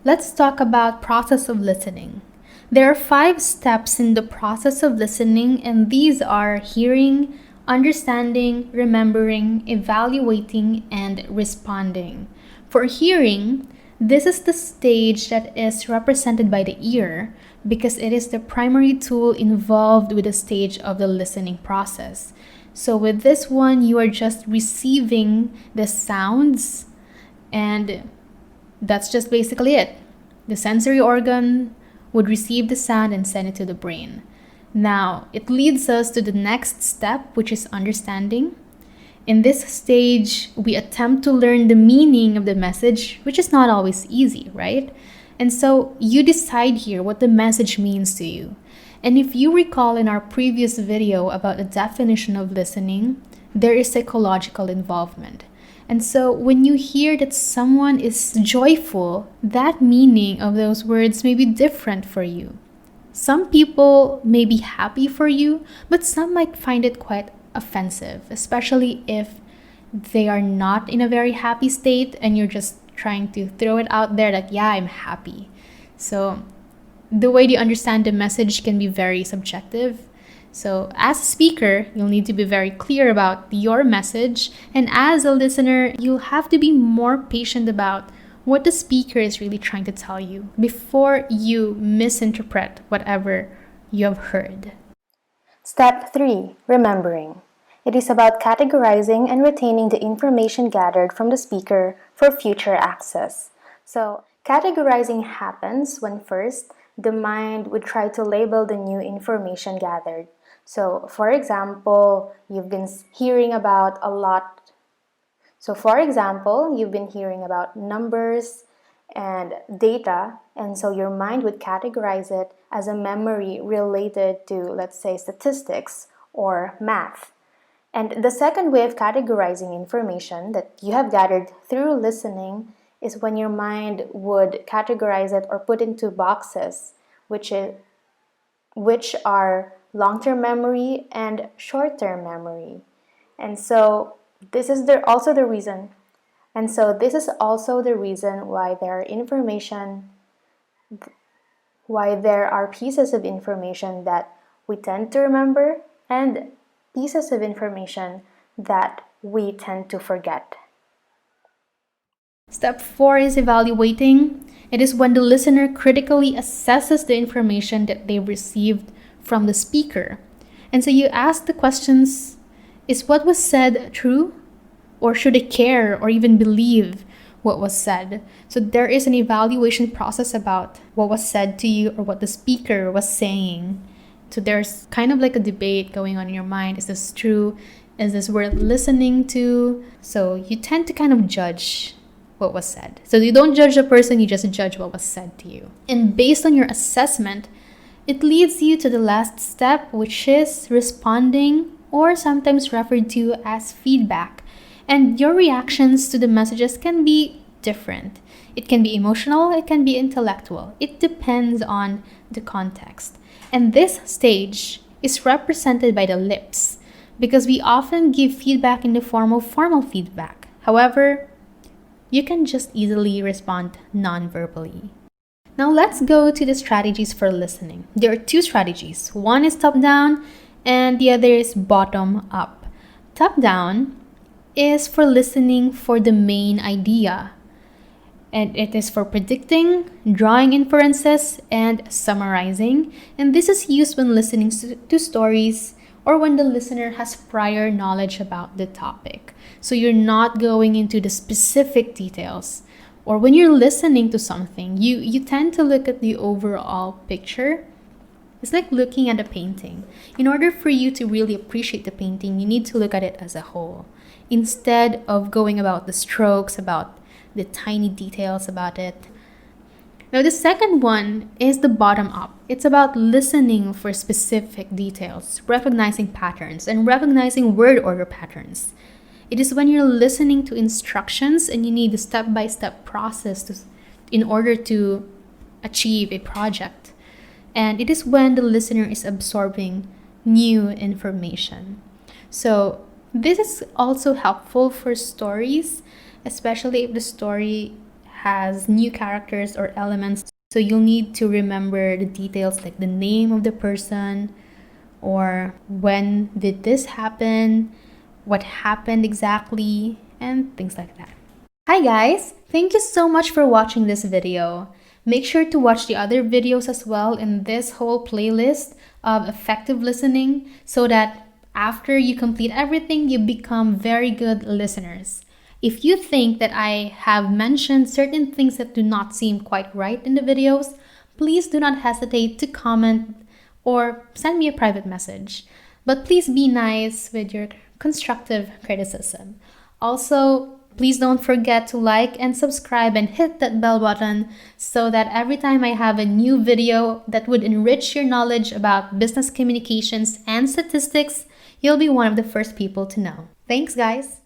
Let's talk about process of listening. There are 5 steps in the process of listening, and these are hearing, understanding, remembering, evaluating, and responding. For hearing, this is the stage that is represented by the ear because it is the primary tool involved with the stage of the listening process. So with this one, you are just receiving the sounds, and that's just basically it. The sensory organ would receive the sound and send it to the brain. Now, it leads us to the next step, which is understanding. In this stage, we attempt to learn the meaning of the message, which is not always easy, right? And so you decide here what the message means to you. And if you recall in our previous video about the definition of listening, there is psychological involvement. And so when you hear that someone is joyful, that meaning of those words may be different for you. Some people may be happy for you, but some might find it quite offensive, especially if they are not in a very happy state and you're just trying to throw it out there that, yeah, I'm happy. So the way you understand the message can be very subjective. So as a speaker, you'll need to be very clear about your message. And as a listener, you'll have to be more patient about what the speaker is really trying to tell you before you misinterpret whatever you have heard. Step 3. Remembering. It is about categorizing and retaining the information gathered from the speaker for future access. So, categorizing happens when first, the mind would try to label the new information gathered. So, for example, you've been hearing about numbers and data, and so your mind would categorize it as a memory related to, let's say, statistics or math. And the second way of categorizing information that you have gathered through listening is when your mind would categorize it or put into boxes, which are long-term memory and short-term memory. And so this is also the reason why there are pieces of information that we tend to remember and pieces of information that we tend to forget. Step 4 is evaluating. It is when the listener critically assesses the information that they've received from the speaker. And so you ask the questions, is what was said true? Or should I care or even believe what was said? So there is an evaluation process about what was said to you or what the speaker was saying. So there's kind of like a debate going on in your mind. Is this true? Is this worth listening to? So you tend to kind of judge what was said. So you don't judge the person, you just judge what was said to you. And based on your assessment, it leads you to the last step, which is responding, or sometimes referred to as feedback. And your reactions to the messages can be different. It can be emotional, it can be intellectual. It depends on the context. And this stage is represented by the lips because we often give feedback in the form of formal feedback. However, you can just easily respond non-verbally. Now let's go to the strategies for listening. There are 2 strategies. One is top-down and the other is bottom-up. Top-down is for listening for the main idea. And it is for predicting, drawing inferences, and summarizing. And this is used when listening to stories or when the listener has prior knowledge about the topic. So you're not going into the specific details. Or when you're listening to something, you tend to look at the overall picture. It's like looking at a painting. In order for you to really appreciate the painting, you need to look at it as a whole, instead of going about the strokes, about the tiny details about it. Now, the second one is the bottom up. It's about listening for specific details, recognizing patterns, and recognizing word order patterns. It is when you're listening to instructions and you need a step-by-step process in order to achieve a project. And it is when the listener is absorbing new information. So this is also helpful for stories, especially if the story has new characters or elements. So you'll need to remember the details like the name of the person, or when did this happen, what happened exactly, and things like that. Hi guys! Thank you so much for watching this video. Make sure to watch the other videos as well in this whole playlist of effective listening so that after you complete everything, you become very good listeners. If you think that I have mentioned certain things that do not seem quite right in the videos, please do not hesitate to comment or send me a private message. But please be nice with your constructive criticism. Also, please don't forget to like and subscribe and hit that bell button so that every time I have a new video that would enrich your knowledge about business communications and statistics, you'll be one of the first people to know. Thanks, guys!